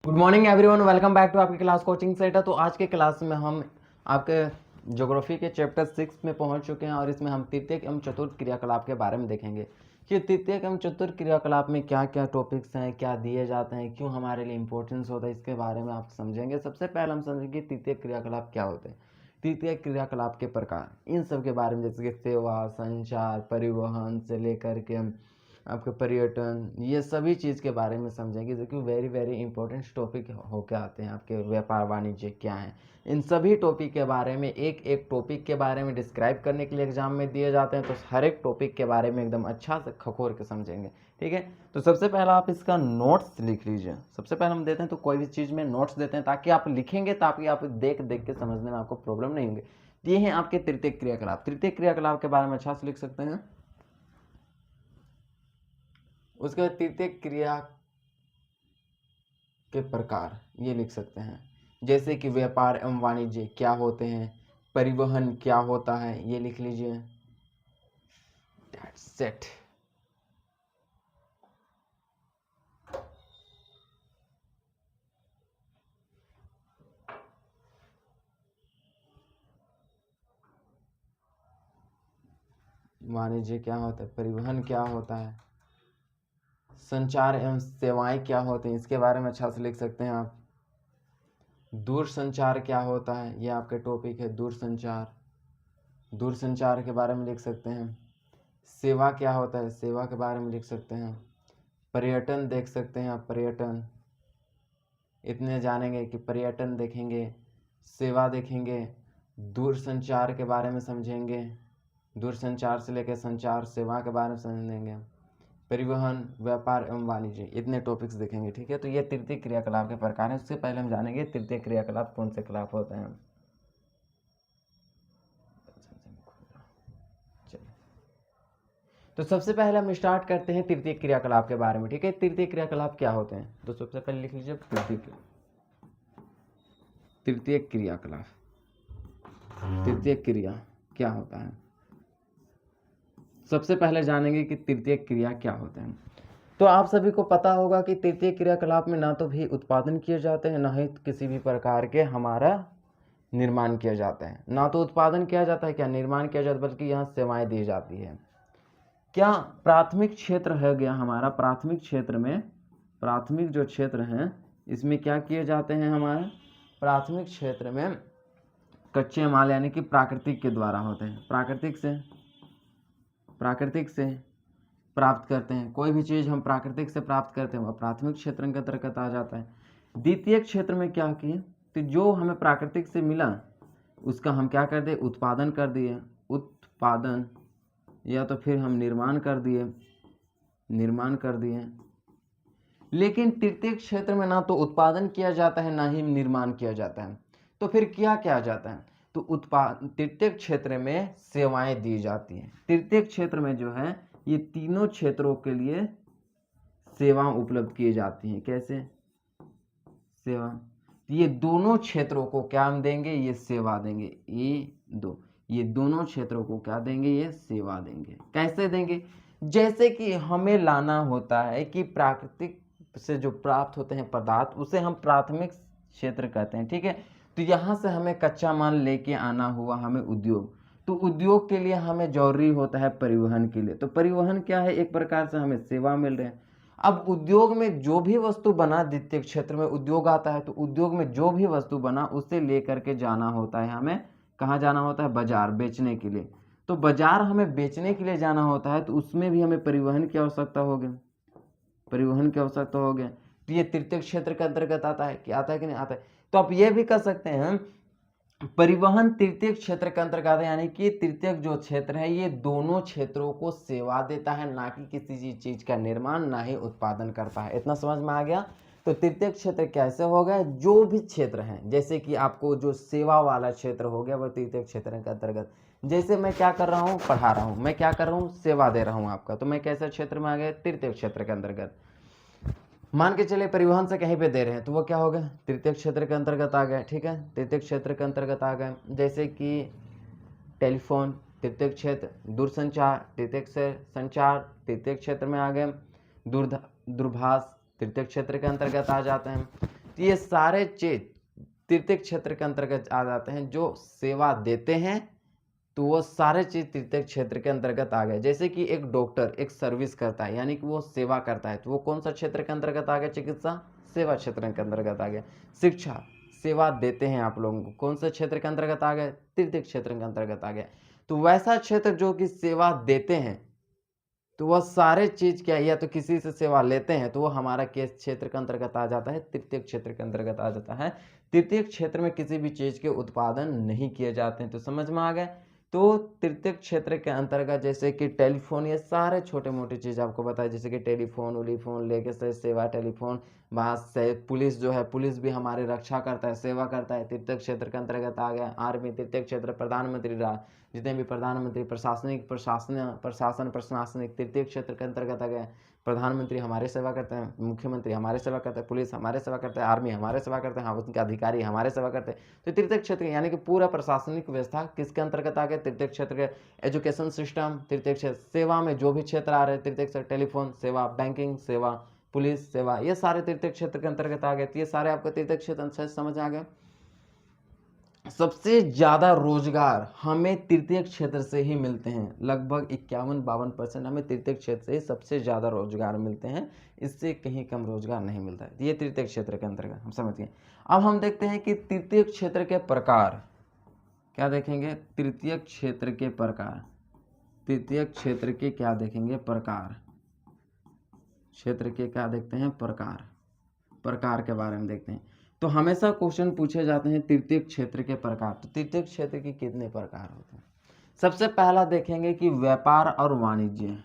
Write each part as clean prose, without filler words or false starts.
Good morning everyone, welcome back to आपकी class coaching centre. तो आज के क्लास में हम आपके ज्योग्राफी के चैप्टर 6 में पहुंच चुके हैं और इसमें हम तृतीयक एवं चतुर्थ क्रियाकलाप के बारे में देखेंगे कि तृतीयक एवं चतुर्थ क्रियाकलाप में क्या क्या टॉपिक्स हैं, क्या दिए जाते हैं, क्यों हमारे लिए इंपॉर्टेंस होता है, इसके बारे में आप समझेंगे। सबसे पहले हम समझेंगे तृतीयक क्रियाकलाप क्या होते हैं, तृतीयक क्रियाकलाप के प्रकार, इन सब के बारे में, जैसे कि सेवा, संचार, परिवहन से लेकर के आपके पर्यटन, ये सभी चीज़ के बारे में समझेंगे, जो कि वेरी वेरी इंपॉर्टेंट टॉपिक होके आते हैं। आपके व्यापार वाणिज्य क्या है, इन सभी टॉपिक के बारे में, एक एक टॉपिक के बारे में डिस्क्राइब करने के लिए एग्जाम में दिए जाते हैं। तो हर एक टॉपिक के बारे में एकदम अच्छा से खखोर के समझेंगे, ठीक है। तो सबसे पहला आप इसका नोट्स लिख लीजिए। सबसे पहले हम देते हैं, तो कोई भी चीज़ में नोट्स देते हैं ताकि आप लिखेंगे, ताकि आप देख देख के समझने में आपको प्रॉब्लम नहीं होंगे। ये हैं आपके तृतीयक क्रियाकलाप। तृतीयक क्रियाकलाप के बारे में अच्छा से लिख सकते हैं। उसके बाद तृतीयक क्रिया के प्रकार ये लिख सकते हैं, जैसे कि व्यापार एवं वाणिज्य क्या होते हैं, परिवहन क्या होता है, ये लिख लीजिए। That's it. वाणिज्य क्या होता है, परिवहन क्या होता है, संचार एवं सेवाएं क्या होते हैं, इसके बारे में अच्छा से लिख सकते हैं आप। दूर संचार क्या होता है, ये आपके टॉपिक है, दूर संचार। दूर संचार के बारे में लिख सकते हैं। सेवा क्या होता है, सेवा के बारे में लिख सकते हैं। पर्यटन देख सकते हैं आप, पर्यटन इतने जानेंगे कि पर्यटन देखेंगे, सेवा देखेंगे, दूर संचार के बारे में समझेंगे, दूर संचार से लेकर संचार सेवा के बारे में समझेंगे, परिवहन, व्यापार एवं वाणिज्य, इतने टॉपिक्स देखेंगे, ठीक है। तो ये तृतीय क्रियाकलाप के प्रकार हैं। उससे पहले हम जानेंगे तृतीय क्रियाकलाप कौन से क्रियाकलाप होते हैं। तो सबसे पहले हम स्टार्ट करते हैं तृतीय क्रियाकलाप के बारे में, ठीक है। तृतीय क्रियाकलाप क्या होते हैं, तो सबसे पहले लिख लीजिए तृतीय क्रियाकलाप। तृतीय क्रिया क्या होता है, सबसे पहले जानेंगे कि तृतीय क्रिया क्या होते हैं। तो आप सभी को पता होगा कि तृतीय क्रियाकलाप में ना तो भी उत्पादन किए जाते हैं, ना ही किसी भी प्रकार के हमारा निर्माण किया जाता है। ना तो उत्पादन किया जाता है, क्या निर्माण किया जाता है, बल्कि यहाँ सेवाएं दी जाती है। क्या प्राथमिक क्षेत्र है गया हमारा, प्राथमिक क्षेत्र में, प्राथमिक जो क्षेत्र हैं इसमें क्या किए जाते हैं, हमारे प्राथमिक क्षेत्र में कच्चे माल यानी कि प्राकृतिक के द्वारा होते हैं। प्राकृतिक से प्राप्त करते हैं, कोई भी चीज़ हम प्राकृतिक से प्राप्त करते हैं वह प्राथमिक क्षेत्र के अंतर्गत आ जाता है। द्वितीय क्षेत्र में क्या किए, तो जो हमें प्राकृतिक से मिला उसका हम क्या कर दिए, उत्पादन कर दिए, उत्पादन, या तो फिर हम निर्माण कर दिए। लेकिन तृतीय क्षेत्र में ना तो उत्पादन किया जाता है, ना ही निर्माण किया जाता है। तो फिर क्या किया जाता है, तो तृतीय क्षेत्र में सेवाएं दी जाती हैं। तृतीय क्षेत्र में जो है ये तीनों क्षेत्रों के लिए सेवाएं उपलब्ध की जाती हैं। कैसे सेवा, ये दोनों क्षेत्रों को क्या हम देंगे, ये सेवा देंगे। ये दोनों क्षेत्रों को क्या देंगे, ये सेवा देंगे। कैसे देंगे, जैसे कि हमें लाना होता है कि प्राकृतिक से जो प्राप्त होते हैं पदार्थ, उसे हम प्राथमिक क्षेत्र कहते हैं, ठीक है। तो यहाँ से हमें कच्चा माल लेके आना हुआ, हमें उद्योग, तो उद्योग के लिए हमें जरूरी होता है परिवहन के लिए। तो परिवहन क्या है, एक प्रकार से हमें सेवा मिल रहे हैं। अब उद्योग में जो भी वस्तु बना, द्वितीय क्षेत्र में उद्योग आता है, तो उद्योग में जो भी वस्तु बना उसे लेकर के जाना होता है, हमें कहाँ जाना होता है, बाजार, बेचने के लिए। तो बाजार हमें बेचने के लिए जाना होता है, तो उसमें भी हमें परिवहन की आवश्यकता होगी, तो ये तृतीय क्षेत्र के अंतर्गत आता है कि आता है कि नहीं आता है। तो आप ये भी कर सकते हैं, परिवहन तृतीय क्षेत्र के अंतर्गत है, यानी कि तृतीय जो क्षेत्र है ये दोनों क्षेत्रों को सेवा देता है, ना कि किसी चीज का निर्माण, ना ही उत्पादन करता है। इतना समझ में आ गया। तो तृतीय क्षेत्र कैसे हो गया, जो भी क्षेत्र है, जैसे कि आपको जो सेवा वाला क्षेत्र हो गया वह तृतीय क्षेत्र के अंतर्गत। जैसे मैं क्या कर रहा हूँ, पढ़ा रहा हूँ, मैं क्या कर रहा हूँ, सेवा दे रहा हूँ आपका, तो मैं कैसे क्षेत्र में आ गया, तृतीय क्षेत्र के अंतर्गत। मान के चले परिवहन से कहीं पे दे रहे हैं, तो वो क्या हो गया, तृतीय क्षेत्र के अंतर्गत आ गया, ठीक है। तृतीय क्षेत्र के अंतर्गत आ गए, जैसे कि टेलीफोन, तृतीय क्षेत्र, दूरसंचार, तृतीय संचार, तृतीय क्षेत्र में आ गए। दूरभाष तृतीय क्षेत्र के अंतर्गत आ जाते हैं। तो ये सारे चीज तृतीय क्षेत्र के अंतर्गत आ जाते हैं। जो सेवा देते हैं तो वो सारे चीज तृतीय क्षेत्र के अंतर्गत आ गए। जैसे कि एक डॉक्टर एक सर्विस करता है, यानी कि वो सेवा करता है, तो वो कौन सा क्षेत्र के अंतर्गत आ गया? चिकित्सा, सेवा क्षेत्र के अंतर्गत आ गया। शिक्षा, सेवा देते हैं आप लोगों को, कौन से क्षेत्र के अंतर्गत आ गए? तृतीय क्षेत्र के अंतर्गत आ गया। तो वैसा क्षेत्र जो कि सेवा देते हैं, तो वह सारे चीज क्या, या तो किसी से सेवा लेते हैं तो वो हमारा किस क्षेत्र के अंतर्गत आ जाता है? तृतीय क्षेत्र के अंतर्गत आ जाता है। तृतीय क्षेत्र में किसी भी चीज के उत्पादन नहीं किए जाते हैं। तो समझ में आ गए। तो तृतीय क्षेत्र के अंतर्गत जैसे कि टेलीफोन, ये सारे छोटे मोटे चीज आपको बताया, जैसे कि टेलीफोन उलीफोन लेके से सेवा टेलीफोन, वहाँ से पुलिस जो है, पुलिस भी हमारी रक्षा करता है, सेवा करता है, तृतीय क्षेत्र के अंतर्गत आ गया। आर्मी तृतीय क्षेत्र, प्रधानमंत्री जितने भी प्रधानमंत्री, प्रशासन प्रशासनिक तृतीय क्षेत्र के अंतर्गत आ गए। प्रधानमंत्री हमारी सेवा करते हैं, मुख्यमंत्री हमारी सेवा करते हैं, पुलिस हमारे सेवा करते हैं, आर्मी हमारे सेवा करते हैं, उनके अधिकारी हमारे सेवा करते हैं। तो तृतीय क्षेत्र यानी कि पूरा प्रशासनिक व्यवस्था किसके अंतर्गत आ गया? तृतीय क्षेत्र के। एजुकेशन सिस्टम तृतीय क्षेत्र, सेवा में जो भी क्षेत्र आ रहे हैं तृतीय क्षेत्र, टेलीफोन सेवा, बैंकिंग सेवा, पुलिस सेवा, ये सारे तृतीय क्षेत्र के अंतर्गत आ गए। तो ये सारे आपको तृतीय क्षेत्र समझ आ गए। सबसे ज्यादा रोजगार हमें तृतीय क्षेत्र से ही मिलते हैं, लगभग 51-52% हमें तृतीय क्षेत्र से ही सबसे ज्यादा रोजगार मिलते हैं, इससे कहीं कम रोजगार नहीं मिलता है। ये तृतीय क्षेत्र के अंतर्गत हम समझ गए। अब हम देखते हैं कि तृतीय क्षेत्र के प्रकार क्या देखेंगे? तृतीय क्षेत्र के प्रकार, तृतीय क्षेत्र के क्या देखेंगे? प्रकार, क्षेत्र के क्या देखते हैं? प्रकार, प्रकार के बारे में देखते हैं। तो हमेशा क्वेश्चन पूछे जाते हैं तृतीय क्षेत्र के प्रकार। तो तृतीय क्षेत्र के कितने प्रकार होते हैं? सबसे पहला देखेंगे कि व्यापार और वाणिज्य,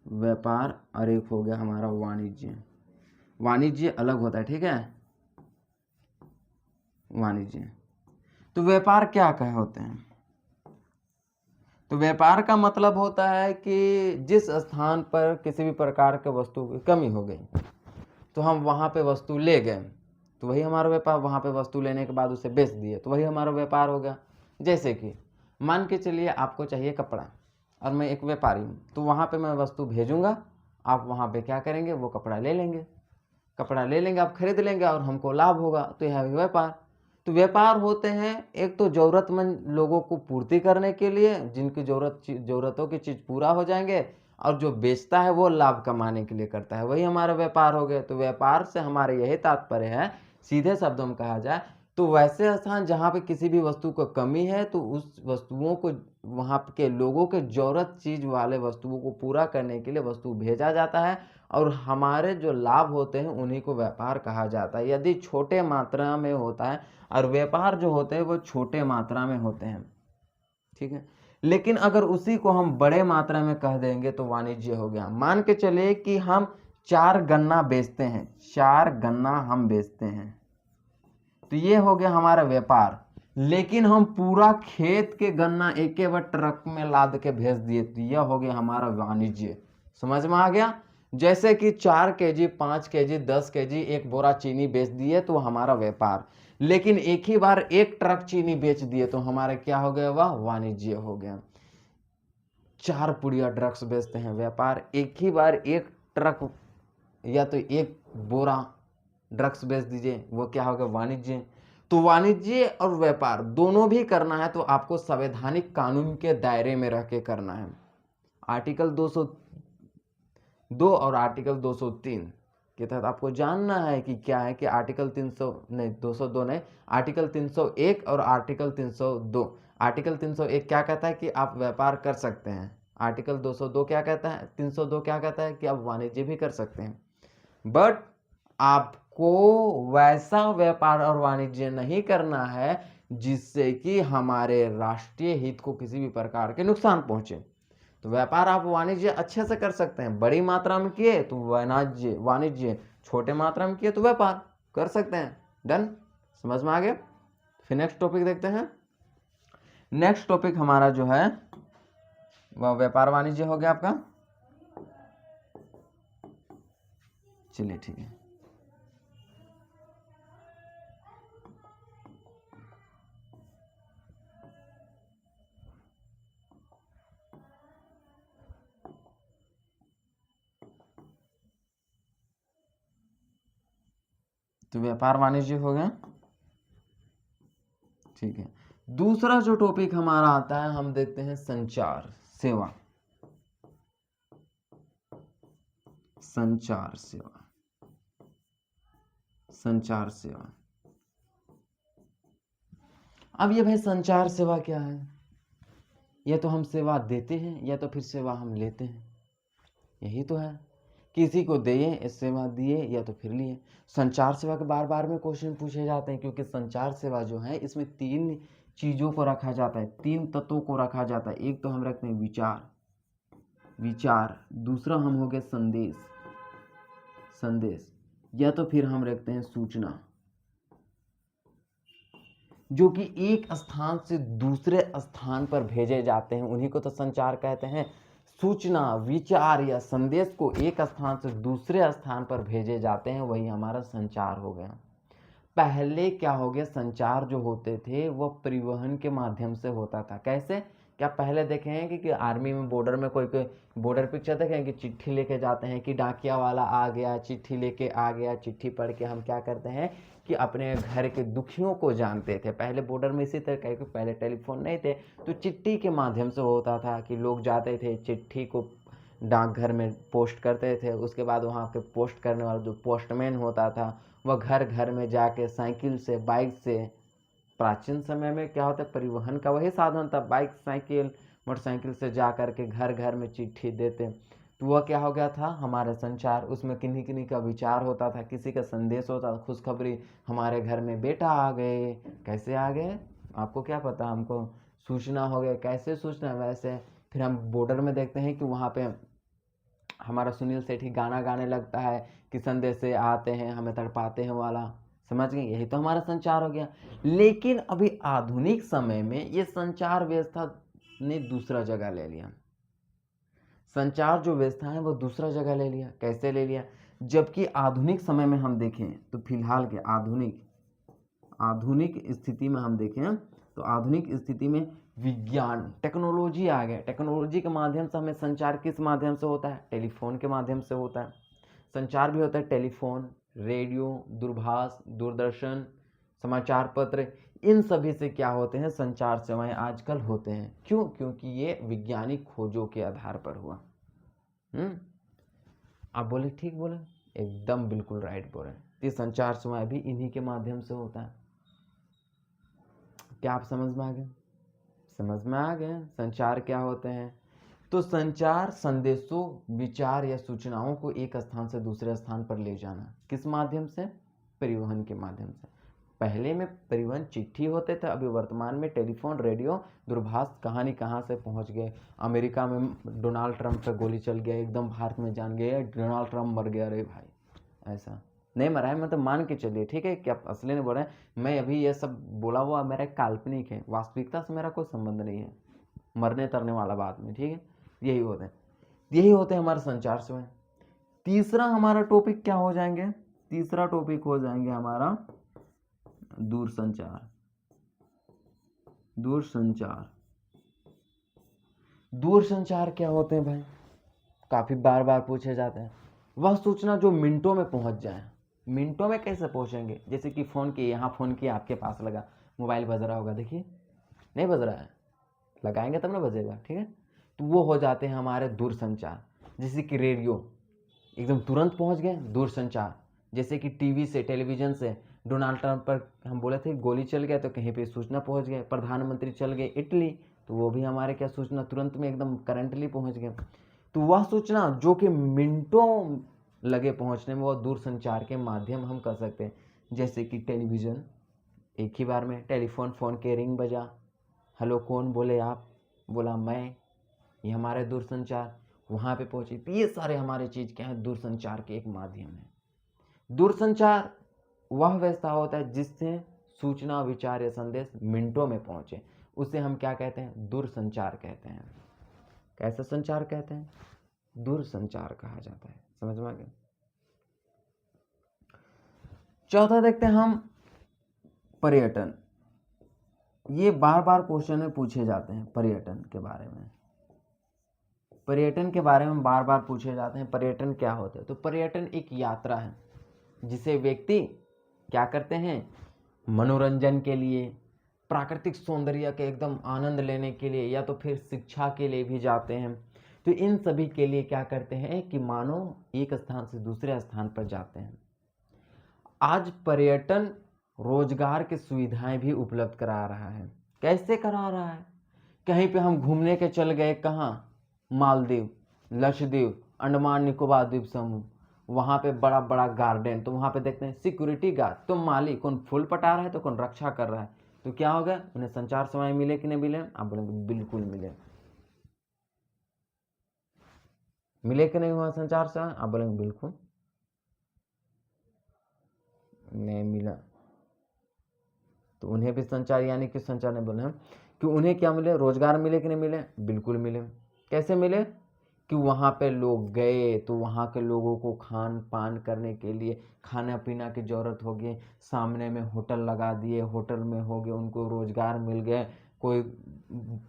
व्यापार, और एक हो गया हमारा वाणिज्य। वाणिज्य अलग होता है, ठीक है, वाणिज्य। तो व्यापार क्या कहे होते हैं? तो व्यापार का मतलब होता है कि जिस स्थान पर किसी भी प्रकार के वस्तु की कमी हो गई तो हम वहाँ पे वस्तु ले गए, तो वही हमारा व्यापार। वहाँ पे वस्तु लेने के बाद उसे बेच दिए तो वही हमारा व्यापार हो गया। जैसे कि मान के चलिए आपको चाहिए कपड़ा और मैं एक व्यापारी हूँ, तो वहाँ पे मैं वस्तु भेजूंगा, आप वहाँ पे क्या करेंगे? वो कपड़ा ले लेंगे, कपड़ा ले लेंगे, आप खरीद लेंगे और हमको लाभ होगा। तो यह है व्यापार। तो व्यापार होते हैं एक तो जरूरतमंद लोगों को पूर्ति करने के लिए, जिनकी जरूरतों की चीज़ पूरा हो जाएंगे, और जो बेचता है वो लाभ कमाने के लिए करता है, वही हमारा व्यापार हो गया। तो व्यापार से हमारे यही तात्पर्य है, सीधे शब्दों में कहा जाए तो वैसे स्थान जहाँ पे किसी भी वस्तु को कमी है तो उस वस्तुओं को, वहाँ के लोगों के जरूरत चीज वाले वस्तुओं को पूरा करने के लिए वस्तु भेजा जाता है, और हमारे जो लाभ होते हैं उन्हीं को व्यापार कहा जाता है, यदि छोटे मात्रा में होता है। और व्यापार जो होते हैं वो छोटे मात्रा में होते हैं, ठीक है। लेकिन अगर उसी को हम बड़े मात्रा में कह देंगे तो वाणिज्य हो गया। मान के चलिए कि हम 4 गन्ना बेचते हैं, 4 गन्ना हम बेचते हैं, तो ये हो गया हमारा व्यापार। लेकिन हम पूरा खेत के गन्ना एक ही बार ट्रक में लाद के भेज दिए, तो यह हो गया हमारा वाणिज्य। समझ में आ गया? जैसे कि 4 केजी, 5 केजी, 10 केजी एक बोरा चीनी बेच दिए तो हमारा व्यापार। लेकिन एक ही बार एक ट्रक चीनी बेच दिए तो हमारा क्या हो गया? वह वाणिज्य हो गया। 4 पुड़िया ड्रग्स बेचते हैं, व्यापार। एक ही बार एक ट्रक या तो एक बोरा ड्रग्स बेच दीजिए, वो क्या होगा? वाणिज्य। तो वाणिज्य और व्यापार दोनों भी करना है तो आपको संवैधानिक कानून के दायरे में रह के करना है। आर्टिकल 202 और आर्टिकल 203 के तहत आपको जानना है कि क्या है कि आर्टिकल 300 नहीं, 202 नहीं, आर्टिकल 301 और आर्टिकल 302। आर्टिकल 301 क्या कहता है कि आप व्यापार कर सकते हैं। आर्टिकल 202 क्या कहता है? 302 क्या कहता है कि आप वाणिज्य भी कर सकते हैं। बट आपको वैसा व्यापार और वाणिज्य नहीं करना है जिससे कि हमारे राष्ट्रीय हित को किसी भी प्रकार के नुकसान पहुंचे। तो व्यापार आप वाणिज्य अच्छे से कर सकते हैं, बड़ी मात्रा में किए तो वाणिज्य, छोटे मात्रा में किए तो व्यापार कर सकते हैं। डन? समझ में आ गया? फिर नेक्स्ट टॉपिक देखते हैं। नेक्स्ट टॉपिक हमारा जो है वह व्यापार वाणिज्य हो गया आपका। चलिए ठीक है। तो व्यापार वाणिज्य हो गया, ठीक है। दूसरा जो टॉपिक हमारा आता है हम देखते हैं संचार सेवा। संचार सेवा, संचार सेवा। अब ये भाई संचार सेवा क्या है? या तो हम सेवा देते हैं या तो फिर सेवा हम लेते हैं, यही तो है। किसी को दिए सेवा दिए या तो फिर लिए। संचार सेवा के बार बार में क्वेश्चन पूछे जाते हैं, क्योंकि संचार सेवा जो है इसमें 3 चीज़ों को रखा जाता है, 3 तत्वों को रखा जाता है। एक तो हम रखते हैं विचार, दूसरा हम हो गए संदेश, या तो फिर हम रखते हैं सूचना, जो कि एक स्थान से दूसरे स्थान पर भेजे जाते हैं, उन्हीं को तो संचार कहते हैं। सूचना, विचार या संदेश को एक स्थान से दूसरे स्थान पर भेजे जाते हैं, वही हमारा संचार हो गया। पहले क्या हो गया, संचार जो होते थे वह परिवहन के माध्यम से होता था। कैसे? क्या पहले देखे हैं कि आर्मी में बॉर्डर में कोई बॉर्डर पिक्चर देखे हैं कि चिट्ठी लेके जाते हैं कि डाकिया वाला आ गया, चिट्ठी लेके आ गया, चिट्ठी पढ़ के हम क्या करते हैं कि अपने घर के दुखियों को जानते थे। पहले बॉर्डर में इसी तरह के, पहले टेलीफोन नहीं थे तो चिट्ठी के माध्यम से होता था कि लोग जाते थे, चिट्ठी को डाकघर में पोस्ट करते थे। उसके बाद वहाँ पे पोस्ट करने वाला जो पोस्टमैन होता था वह घर घर में जाके साइकिल से, बाइक से, प्राचीन समय में क्या होता है परिवहन का वही साधन था, बाइक, साइकिल, मोटरसाइकिल से जा कर के घर घर में चिट्ठी देते। तो वह क्या हो गया था हमारा संचार। उसमें किन्हीं किन्हीं का विचार होता था, किसी का संदेश होता था, खुशखबरी हमारे घर में बेटा आ गए। कैसे आ गए आपको क्या पता, हमको सूचना हो गया। कैसे सूचना? वैसे फिर हम बॉर्डर में देखते हैं कि वहाँ पे हमारा सुनील सेठी गाना गाने लगता है कि संदेश से आते हैं हमें तड़पाते हैं वाला, समझ गए? यही तो हमारा संचार हो गया। लेकिन अभी आधुनिक समय में ये संचार व्यवस्था ने दूसरा जगह ले लिया। संचार जो व्यवस्था है वो दूसरा जगह ले लिया। कैसे ले लिया? जबकि आधुनिक समय में हम देखें तो फिलहाल के आधुनिक स्थिति में हम देखें तो आधुनिक स्थिति में विज्ञान, टेक्नोलॉजी आ गया। टेक्नोलॉजी के माध्यम से हमें संचार किस माध्यम से होता है? टेलीफोन के माध्यम से होता है। संचार भी होता है टेलीफोन, रेडियो, दूरभाष, दूरदर्शन, समाचार पत्र, इन सभी से क्या होते हैं संचार सेवाएं आजकल होते हैं। क्यों? क्योंकि ये वैज्ञानिक खोजों के आधार पर हुआ। आप बोले ठीक बोले, एकदम बिल्कुल राइट बोले। ये संचार सेवाएं भी इन्हीं के माध्यम से होता है। क्या आप समझ में आ गए? समझ में आ गए संचार क्या होते हैं? तो संचार संदेशों, विचार या सूचनाओं को एक स्थान से दूसरे स्थान पर ले जाना। किस माध्यम से? परिवहन के माध्यम से। पहले में परिवहन चिट्ठी होते थे, अभी वर्तमान में टेलीफोन, रेडियो, दूरभाष, कहानी कहाँ से पहुँच गए। अमेरिका में डोनाल्ड ट्रंप पे गोली चल गया, एकदम भारत में जान गए डोनाल्ड ट्रंप मर गया। अरे भाई ऐसा नहीं मरा है, मतलब मान के चलिए, ठीक है, कि आप असली नहीं बोल रहे हैं। मैं अभी ये सब बोला हुआ मेरा काल्पनिक है, वास्तविकता से मेरा कोई संबंध नहीं है, मरने तरने वाला बात में, ठीक है। यही होते हैं हमारे संचार सेवाएं। तीसरा हमारा टॉपिक क्या हो जाएंगे? तीसरा टॉपिक हो जाएंगे हमारा दूरसंचार। दूरसंचार क्या होते हैं भाई? काफी बार बार पूछे जाते हैं। वह सूचना जो मिनटों में पहुंच जाए। मिनटों में कैसे पहुंचेंगे? जैसे कि फोन किए, यहाँ फोन किया, आपके पास लगा, मोबाइल बज रहा होगा, देखिए नहीं बज रहा है, लगाएंगे तब ना बजेगा, ठीक है। तो वो हो जाते हैं हमारे दूरसंचार। जैसे कि रेडियो एकदम तुरंत पहुंच गए, दूरसंचार। जैसे कि टीवी से, टेलीविजन से डोनाल्ड ट्रंप पर हम बोले थे गोली चल गया तो कहीं पे सूचना पहुंच गए। प्रधानमंत्री चल गए इटली तो वो भी हमारे क्या सूचना तुरंत में एकदम करंटली पहुंच गए। तो वह सूचना जो कि मिनटों लगे पहुंचने में, वह दूरसंचार के माध्यम हम कर सकते हैं। जैसे कि टेलीविज़न, एक ही बार में टेलीफोन, फोन के रिंग बजा, हेलो कौन, बोले आप, बोला मैं, ये हमारे दूरसंचार, वहाँ पे पहुँची। तो ये सारे हमारे चीज़ क्या है? दूरसंचार के एक माध्यम है। दूरसंचार वह व्यवस्था होता है जिससे सूचना, विचार या संदेश मिनटों में पहुँचे, उसे हम क्या कहते हैं? दूरसंचार कहते हैं। कैसा संचार कहते हैं? दूरसंचार कहा जाता है। समझ में आ गया? चौथा देखते हैं हम पर्यटन। ये बार बार क्वेश्चन में पूछे जाते हैं पर्यटन के बारे में। पर्यटन के बारे में बार बार पूछे जाते हैं, पर्यटन क्या होता है? तो पर्यटन एक यात्रा है जिसे व्यक्ति क्या करते हैं, मनोरंजन के लिए, प्राकृतिक सौंदर्य के एकदम आनंद लेने के लिए, या तो फिर शिक्षा के लिए भी जाते हैं। तो इन सभी के लिए क्या करते हैं कि मानव एक स्थान से दूसरे स्थान पर जाते हैं। आज पर्यटन रोजगार की सुविधाएं भी उपलब्ध करा रहा है। कैसे करा रहा है, कहीं पे हम घूमने के चल गए, कहाँ, मालदीव, लक्षद्वीप, अंडमान निकोबार द्वीप समूह, वहाँ पे बड़ा बड़ा गार्डन, तो वहाँ पे देखते हैं सिक्योरिटी गार्ड, तो माली कौन फूल पटा रहा है तो कौन रक्षा कर रहा है, तो क्या हो गया, उन्हें संचार सेवाएं मिले कि नहीं मिले, आप बोलेंगे बिल्कुल मिले। मिले कि नहीं हुआ संचार सेवाएं, आप बोलेंगे बिल्कुल नहीं मिला। तो उन्हें भी संचार, यानी कि संचार नहीं बोले हम कि उन्हें क्या मिले, रोजगार मिले कि नहीं मिले, बिल्कुल मिले। कैसे मिले, कि वहाँ पे लोग गए तो वहाँ के लोगों को खान पान करने के लिए खाना पीना की ज़रूरत होगी, सामने में होटल लगा दिए, होटल में हो गए, उनको रोज़गार मिल गए। कोई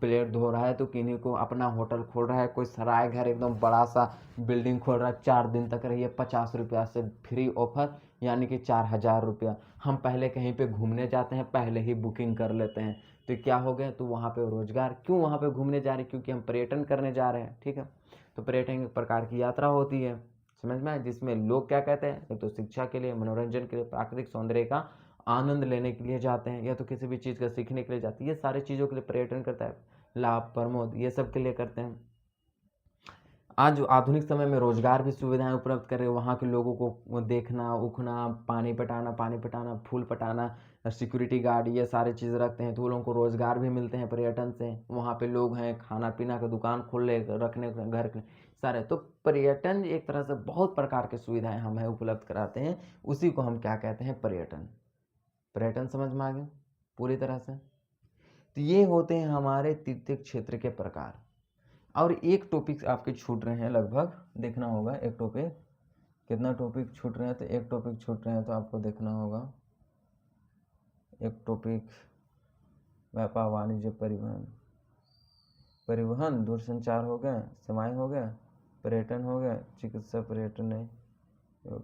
प्लेट धो रहा है तो किन्हीं को अपना होटल खोल रहा है, कोई सराय घर एकदम बड़ा सा बिल्डिंग खोल रहा है, 4 दिन तक रहिए, 50 रुपया से फ्री ऑफर, यानी कि 4000 रुपया। हम पहले कहीं पे घूमने जाते हैं, पहले ही बुकिंग कर लेते हैं, तो क्या हो गए, तो वहाँ पे रोजगार। क्यों वहाँ पे घूमने जा रहे हैं, क्योंकि हम पर्यटन करने जा रहे हैं, ठीक है। तो पर्यटन एक प्रकार की यात्रा होती है, समझ में आए, जिसमें लोग क्या कहते हैं, एक तो शिक्षा के लिए, मनोरंजन के लिए, प्राकृतिक सौंदर्य का आनंद लेने के लिए जाते हैं, या तो किसी भी चीज़ का सीखने के लिए जाते हैं। ये सारी चीज़ों के लिए पर्यटन करता है, लाभ प्रमोद ये सब के लिए करते हैं। आज आधुनिक समय में रोजगार भी सुविधाएं उपलब्ध कर रहे हैं, वहाँ के लोगों को देखना उखना, पानी पटाना, फूल पटाना, सिक्योरिटी गार्ड, ये सारी चीज़ रखते हैं, तो वो लोगों को रोजगार भी मिलते हैं पर्यटन से। वहाँ पे लोग हैं, खाना पीना का दुकान खोल ले, रखने घर के सारे, तो पर्यटन एक तरह से बहुत प्रकार की सुविधाएं हमें उपलब्ध कराते हैं, उसी को हम क्या कहते हैं, पर्यटन। पर्यटन समझ में आ गया पूरी तरह से। तो ये होते हैं हमारे तीर्थ क्षेत्र के प्रकार। और एक टॉपिक आपके छूट रहे हैं, लगभग देखना होगा एक टॉपिक, कितना टॉपिक छूट रहे हैं, तो एक टॉपिक छूट रहे हैं, तो आपको देखना होगा एक टॉपिक, व्यापार वाणिज्य परिवहन। परिवहन दूरसंचार हो गया, सेवाएं हो गया, पर्यटन हो गया, चिकित्सा पर्यटन नहीं,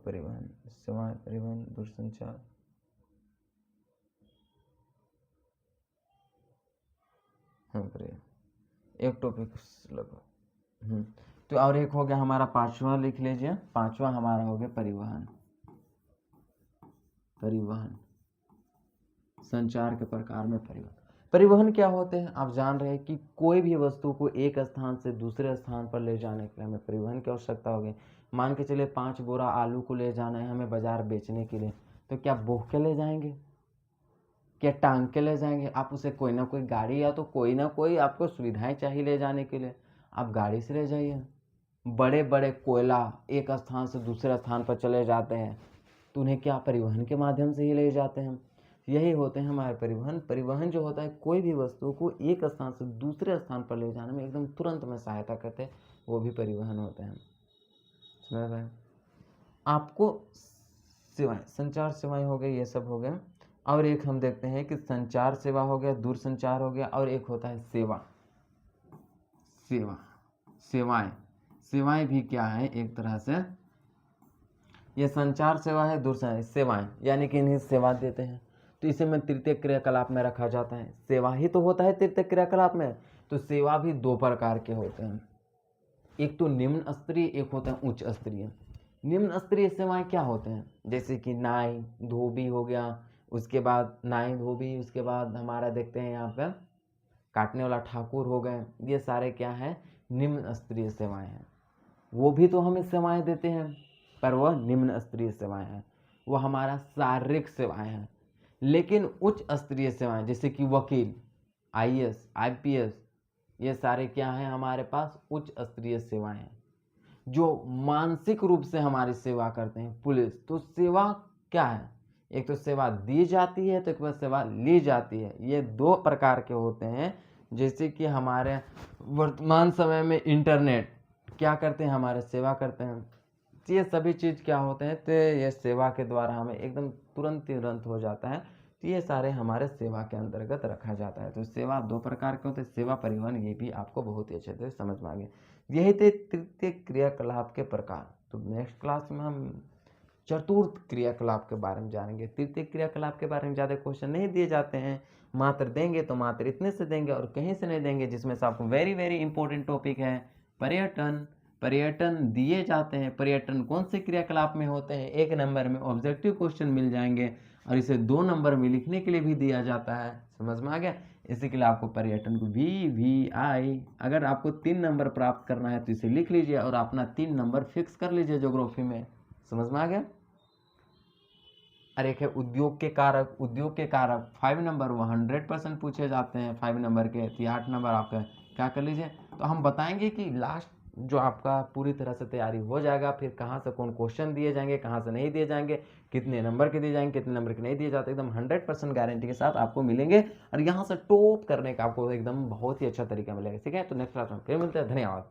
परिवहन सेवाएं, परिवहन दूरसंचार, हाँ एक टॉपिक लगभग। तो और एक हो गया हमारा पांचवा, लिख लीजिए, पांचवा हमारा हो गया परिवहन। परिवहन संचार के प्रकार में परिवहन। परिवहन क्या होते हैं, आप जान रहे हैं कि कोई भी वस्तु को एक स्थान से दूसरे स्थान पर ले जाने के लिए हमें परिवहन की आवश्यकता होगी। मान के चलिए 5 बोरा आलू को ले जाना है हमें बाजार बेचने के लिए, तो क्या बोह के ले जाएंगे, क्या टांग के ले जाएंगे, आप उसे कोई ना कोई गाड़ी या तो कोई ना कोई आपको सुविधाएं चाहिए ले जाने के लिए, आप गाड़ी से ले जाइए। बड़े बड़े कोयला एक स्थान से दूसरे स्थान पर चले जाते हैं, तो उन्हें क्या परिवहन के माध्यम से ही ले जाते हैं। यही होते हैं हमारे परिवहन। परिवहन जो होता है कोई भी वस्तु को एक स्थान से दूसरे स्थान पर ले जाने में एकदम तुरंत में सहायता करते हैं, वो भी परिवहन होते हैं, समझ रहे हैं। आपको सेवाएं, संचार सेवाएं हो गई, ये सब हो गया। और एक हम देखते हैं कि संचार सेवा हो गया, दूरसंचार हो गया, और एक होता है सेवा। सेवा, सेवाएं, सेवाएं भी क्या है, एक तरह से ये संचार सेवा है, दूरसंचार सेवाएं, यानी कि इन्हें सेवा देते हैं, तो इसे में तृतीय क्रियाकलाप में रखा जाता है। सेवा ही तो होता है तृतीय क्रियाकलाप में। तो सेवा भी 2 प्रकार के होते हैं, एक तो निम्न स्तरीय, एक होता है उच्च स्तरीय। निम्न स्तरीय सेवाएं क्या होते हैं, जैसे कि नाई धोबी हो गया, उसके बाद नाई धोबी, उसके बाद हमारा देखते हैं यहाँ पर काटने वाला ठाकुर हो गए, ये सारे क्या हैं, निम्न स्तरीय सेवाएं हैं। वो भी तो हमें सेवाएं देते हैं, पर वह निम्न स्तरीय सेवाएं हैं, वह हमारा शारीरिक सेवाएं हैं। लेकिन उच्च स्तरीय सेवाएं जैसे कि वकील, आईएएस, आईपीएस, ये सारे क्या हैं, हमारे पास उच्च स्तरीय सेवाएं हैं, जो मानसिक रूप से हमारी सेवा करते हैं। पुलिस, तो सेवा क्या है, एक तो सेवा दी जाती है, तो एक बार सेवा ली जाती है, ये 2 प्रकार के होते हैं। जैसे कि हमारे वर्तमान समय में इंटरनेट क्या करते हैं, हमारे सेवा करते हैं, तो ये सभी चीज़ क्या होते हैं, तो ये सेवा के द्वारा हमें एकदम तुरंत हो जाता है, तो ये सारे हमारे सेवा के अंतर्गत रखा जाता है। तो सेवा 2 प्रकार के होते हैं, सेवा, परिवहन, ये भी आपको बहुत ही अच्छे से समझ में आ गया। यही थे तृतीय क्रियाकलाप के प्रकार। तो नेक्स्ट क्लास में हम चतुर्थ क्रियाकलाप के बारे में जानेंगे। तृतीय क्रियाकलाप के बारे में ज़्यादा क्वेश्चन नहीं दिए जाते हैं, मात्र देंगे तो मात्र इतने से देंगे और कहीं से नहीं देंगे, जिसमें से आपको वेरी वेरी इंपॉर्टेंट टॉपिक है पर्यटन। पर्यटन दिए जाते हैं, पर्यटन कौन से क्रियाकलाप में होते हैं, 1 नंबर में ऑब्जेक्टिव क्वेश्चन मिल जाएंगे और इसे 2 नंबर में लिखने के लिए भी दिया जाता है। समझ में आ गया? इसी के लिए आपको पर्यटन को VVI, अगर आपको 3 नंबर प्राप्त करना है तो इसे लिख लीजिए और अपना 3 नंबर फिक्स कर लीजिए ज्योग्राफी में। समझ में आ गया? और एक है उद्योग के कारक। उद्योग के कारक 5 नंबर वो 100% पूछे जाते हैं 5 नंबर के, तो 8 नंबर आपका क्या कर लीजिए। तो हम बताएंगे कि लास्ट जो आपका पूरी तरह से तैयारी हो जाएगा, फिर कहाँ से कौन क्वेश्चन दिए जाएंगे, कहाँ से नहीं दिए जाएंगे, कितने नंबर के दिए जाएंगे, कितने नंबर के नहीं दिए जाते, एकदम 100% गारंटी के साथ आपको मिलेंगे और यहाँ से टॉप करने का आपको एकदम बहुत ही अच्छा तरीका मिलेगा। ठीक है, तो नेक्स्ट क्लास में फिर मिलते हैं। धन्यवाद।